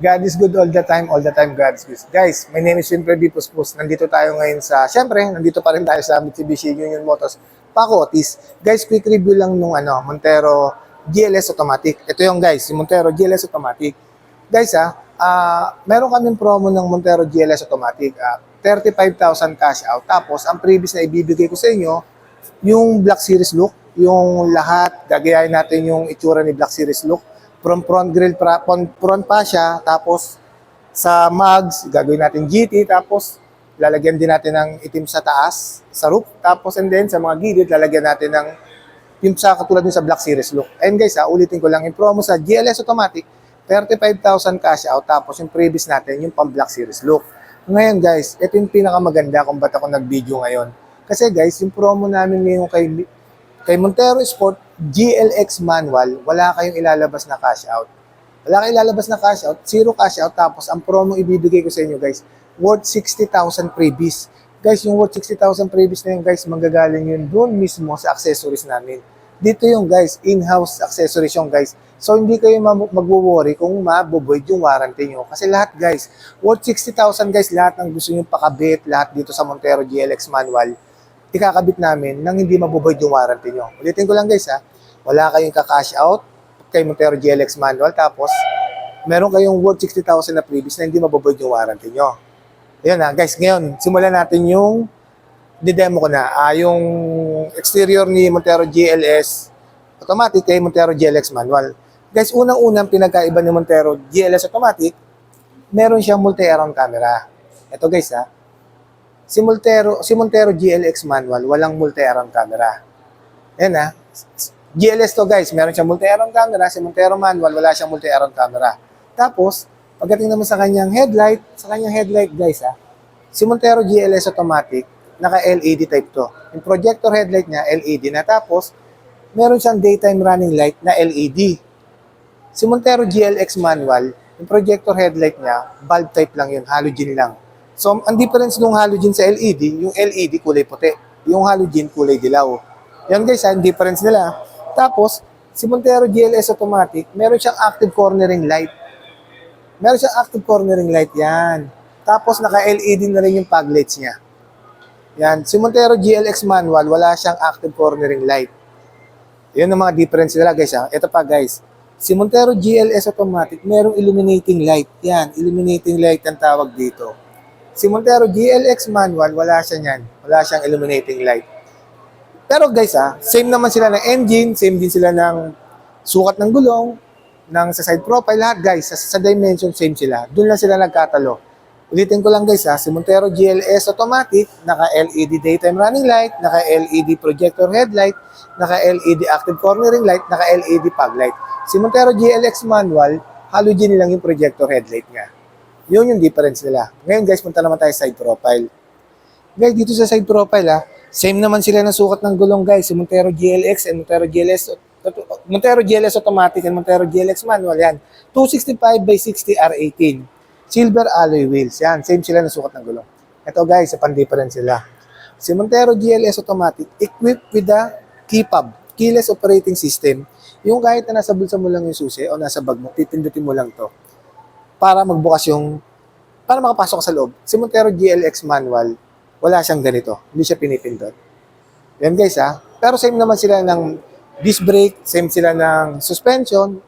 God is good all the time God is good. Guys, my name is Winfred D. Puspus. Nandito tayo ngayon syempre, nandito pa rin tayo sa Mitsubishi Union Motors Paco Otis. Guys, quick review lang nung Montero GLS Automatic. Ito yung guys, yung Montero GLS Automatic. Guys, meron kaming promo ng Montero GLS Automatic. 35,000 cash out. Tapos, ang previous na ibibigay ko sa inyo, yung Black Series look, yung lahat, gagayahin natin yung itsura ni Black Series look. From front grill, front pa siya, tapos sa mugs, gagawin natin GT, tapos lalagyan din natin ng itim sa taas, sa roof, tapos and then sa mga gilid, lalagyan natin ng yung sa katulad din sa Black Series look. And guys, ulitin ko lang, yung promo sa GLS Automatic, 35,000 cash out, tapos yung previous natin, yung pang Black Series look. Ngayon guys, ito yung pinakamaganda kung ba't ako nag-video ngayon. Kasi guys, yung promo namin ngayon kay Montero Sport GLX manual, wala kayong ilalabas na cash out. Wala kayong ilalabas na cash out, zero cash out, tapos ang promo ibibigay ko sa inyo guys, worth 60,000 freebies. Guys, yung worth 60,000 freebies na yun guys, manggagaling yun doon mismo sa accessories namin. Dito yung guys, in-house accessories yung guys. So hindi kayo magwo-worry kung mabovoid yung warranty nyo. Kasi lahat guys, worth 60,000 guys, lahat ng gusto nyo pakabit, lahat dito sa Montero GLX manual, ikakabit namin nang hindi mabovoid yung warranty nyo. Ulitin ko lang guys wala kayong ka-cash out kay Montero GLX manual, tapos meron kayong worth 60,000 na previous na hindi mabovoid yung warranty nyo. Ayun guys, ngayon, simulan natin yung di-demo ko na. Yung exterior ni Montero GLS Automatic kay Montero GLX manual. Guys, unang-unang pinagkaiba ni Montero GLS Automatic, meron siyang multi-around camera. Ito guys si Montero GLX manual, walang multi-around camera. Ayan GLS to guys, meron siyang multi-around camera. Si Montero manual, wala siyang multi-around camera. Tapos, pagdating naman sa kanyang headlight guys si Montero GLS Automatic, naka-LED type to. Yung projector headlight niya, LED na. Tapos, meron siyang daytime running light na LED. Si Montero GLX manual, yung projector headlight niya, bulb type lang yun, halogen lang. So, ang difference ng halogen sa LED, yung LED kulay puti, yung halogen kulay dilaw. Yan guys, ang difference nila. Tapos, si Montero GLS Automatic, meron siyang active cornering light. Meron siyang active cornering light yan. Tapos, naka-LED na rin yung fog lights niya. Yan. Si Montero GLX manual, wala siyang active cornering light. Yan ang mga difference nila guys Ito pa guys. Si Montero GLS Automatic, merong illuminating light. Yan, illuminating light ang tawag dito. Si Montero GLX manual, wala siya niyan. Wala siyang illuminating light. Pero guys same naman sila ng engine, same din sila ng sukat ng gulong, ng sa side profile, lahat guys, sa dimension same sila. Doon lang sila nagkatalo. Ulitin ko lang guys si Montero GLS Automatic, naka-LED daytime running light, naka-LED projector headlight, naka-LED active cornering light, naka-LED fog light. Si Montero GLX manual, halogen lang yung projector headlight niya. Yun yung difference nila. Ngayon guys, punta naman tayo sa side profile. Guys, dito sa side profile same naman sila ng sukat ng gulong guys. Si Montero GLX and Montero GLS Automatic and Montero GLX manual yan. 265 by 60 R18. Silver alloy wheels. Yan, same sila ng sukat ng gulong. Ito guys, sa pan-difference sila. Si Montero GLS Automatic equipped with the KEPAB, Keyless Operating System. Yung kahit na nasa bulsa mo lang yung susi o nasa bag mo, pipindutin mo lang to para magbukas para makapasok ka sa loob. Si Montero GLX manual, wala siyang ganito. Hindi siya pinipindot. Yan guys Pero same naman sila ng disc brake, same sila ng suspension,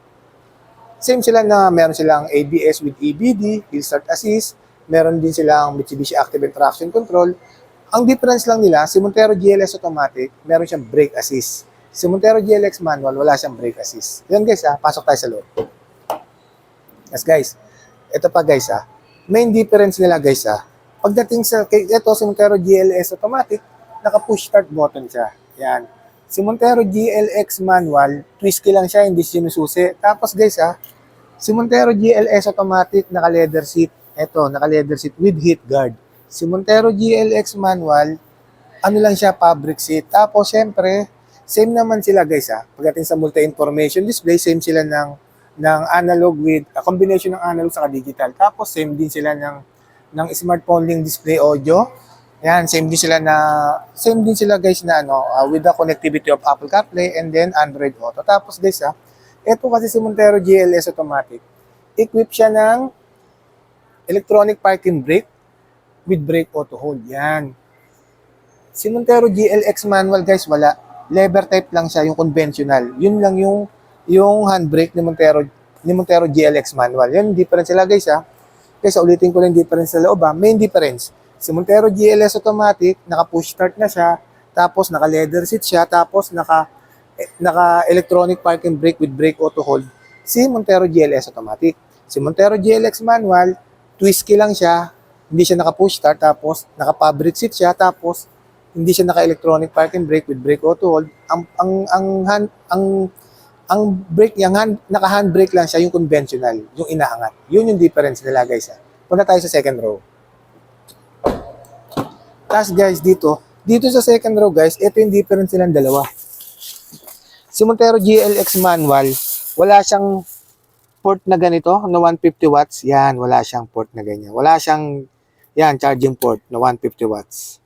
same sila na meron silang ABS with EBD, Hill Start Assist, meron din silang Mitsubishi Active Traction Control. Ang difference lang nila, si Montero GLS Automatic, meron siyang brake assist. Si Montero GLX manual, wala siyang brake assist. Yan guys pasok tayo sa loob. Yes guys, ito pa guys main difference nila guys pagdating sa, ito si Montero GLS Automatic, naka-push start button siya. Yan. Si Montero GLX manual, twist lang siya, hindi sinususi. Tapos guys si Montero GLS Automatic, naka-leather seat. Ito, naka-leather seat with heat guard. Si Montero GLX manual, ano lang siya, fabric seat. Tapos syempre, same naman sila guys pagdating sa multi-information display, same sila ng analog with, a combination ng analog sa digital. Tapos same din sila ng smartphone link display audio. Yan, same din sila guys na with the connectivity of Apple CarPlay and then Android Auto. Tapos guys ito kasi si Montero GLS Automatic, equipped siya ng electronic parking brake with brake auto hold. Yan. Si Montero GLX manual guys, wala. Lever type lang siya, yung conventional. Yun lang yung handbrake ni Montero GLX manual. Yan yung difference sila guys ha. Guys, ulitin ko lang yung difference sa loob ha. Main difference. Si Montero GLS automatic, naka push start na siya, tapos naka leather seat siya, tapos naka electronic parking brake with brake auto hold. Si Montero GLS automatic. Si Montero GLX manual, twist key lang siya, hindi siya naka push start, tapos naka fabric seat siya, tapos hindi siya naka electronic parking brake with brake auto hold. Ang brake niya, naka handbrake lang siya, yung conventional, yung inaangat. Yun yung difference nila guys ha. Punta tayo sa second row. Tapos guys, dito sa second row guys, ito yung difference nilang dalawa. Si Montero GLX manual, wala siyang port na ganito, na 150 watts. Yan, wala siyang port na ganyan. Wala siyang, charging port na 150 watts.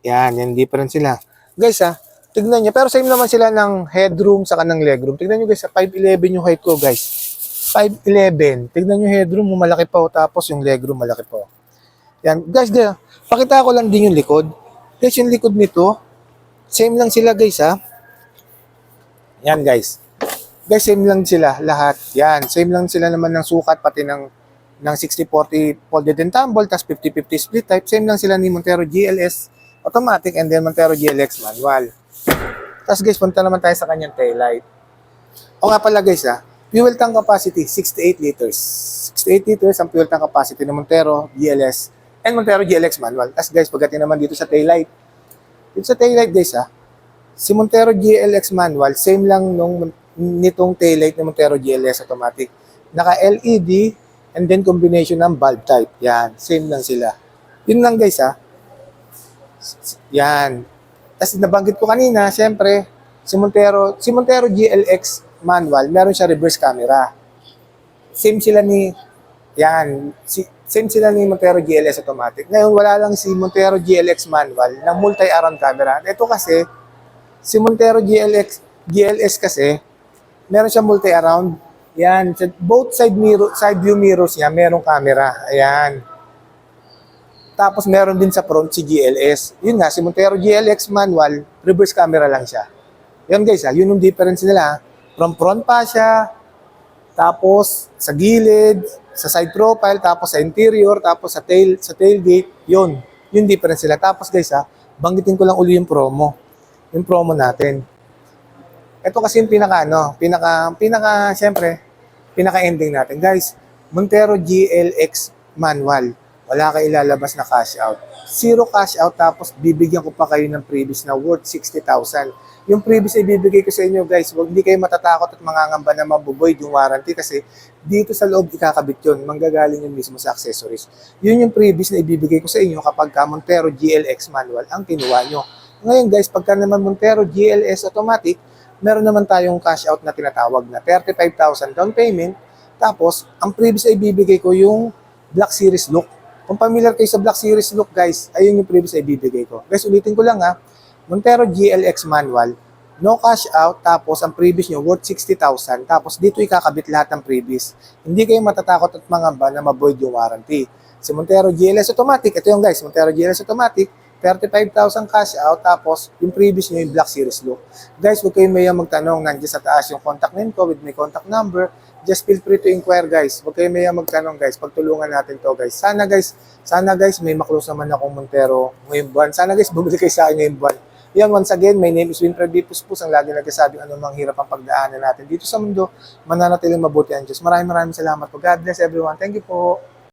Yan, yung difference sila. Guys tignan nyo. Pero same naman sila ng headroom sa kanang legroom. Tignan nyo guys, 5'11 yung height ko guys. 5'11. Tignan nyo headroom, malaki pa. Tapos yung legroom, malaki pa. Yan, guys, pakita ko lang din yung likod. Guys, yung likod nito, same lang sila guys Yan guys. Guys, same lang sila lahat. Yan, same lang sila naman ng sukat, pati ng 60-40 folded and tumble, tas 50-50 split type. Same lang sila ni Montero GLS automatic and then Montero GLX manual. Tas guys, punta naman tayo sa kanyang taillight. O nga pala guys fuel tank capacity, 68 liters. 68 liters ang fuel tank capacity ng Montero GLS and Montero GLX manual. Tas guys, pagdating naman dito sa taillight. Dito sa taillight guys si Montero GLX manual, same lang nitong taillight ng Montero GLS automatic. Naka LED and then combination ng bulb type. Yan, same lang sila. Yun lang guys Yan. Tapos nabanggit ko kanina, siyempre, si Montero GLX manual, meron siya reverse camera. Same sila ni Montero GLS automatic. Ngayon, wala lang si Montero GLX manual na multi-around camera. Ito kasi, si Montero GLS kasi, meron siya multi-around. Yan, both side view mirrors niya, merong camera. Ayan. Tapos meron din sa front si GLS. Yun nga, si Montero GLX manual, reverse camera lang siya. Yun guys yun yung difference nila. From front pa siya, tapos sa gilid, sa side profile, tapos sa interior, tapos sa tailgate, yun. Yung difference nila. Tapos guys banggitin ko lang uli yung promo. Yung promo natin. Ito kasi yung pinaka-ending natin. Guys, Montero GLX manual. Wala kayo ilalabas na cash out. Zero cash out, tapos bibigyan ko pa kayo ng previous na worth 60,000. Yung previous ay bibigay ko sa inyo guys, hindi kayo matatakot at mangangamba na mabuboid yung warranty kasi dito sa loob ikakabit yun, manggagaling yun mismo sa accessories. Yun yung previous na ibibigay ko sa inyo kapag Montero GLX manual ang kinuha nyo. Ngayon guys, pagka naman Montero GLS automatic, meron naman tayong cash out na tinatawag na 35,000 down payment. Tapos, ang previous ay bibigay ko yung Black Series look. Kung familiar kayo sa Black Series look guys, ayun yung previous ay bibigay ko. Guys, ulitin ko lang Montero GLX manual, no cash out, tapos ang previous nyo worth 60,000, tapos dito ikakabit lahat ng previous. Hindi kayo matatakot at mangamba na ma-void yung warranty. Si Montero GLS automatic, ito yung guys, Montero GLS automatic, 35,000 cash out, tapos yung previous nyo yung Black Series look. Guys, huwag kayo mayang magtanong, nandiyan sa taas yung contact name ko with my contact number. Just feel free to inquire guys. Huwag kayo mayang magtanong guys, pagtulungan natin to guys. Sana guys, may maklose naman akong Montero ngayong buwan. Sana guys, bumili kayo sa akin ngayong buwan. Yan, once again, my name is Winfred B. Puspus, ang lagi nagkasabing anumang hirap ang pagdaanan natin dito sa mundo, mananatiling mabuti ang Diyos. Maraming salamat po. God bless everyone. Thank you po.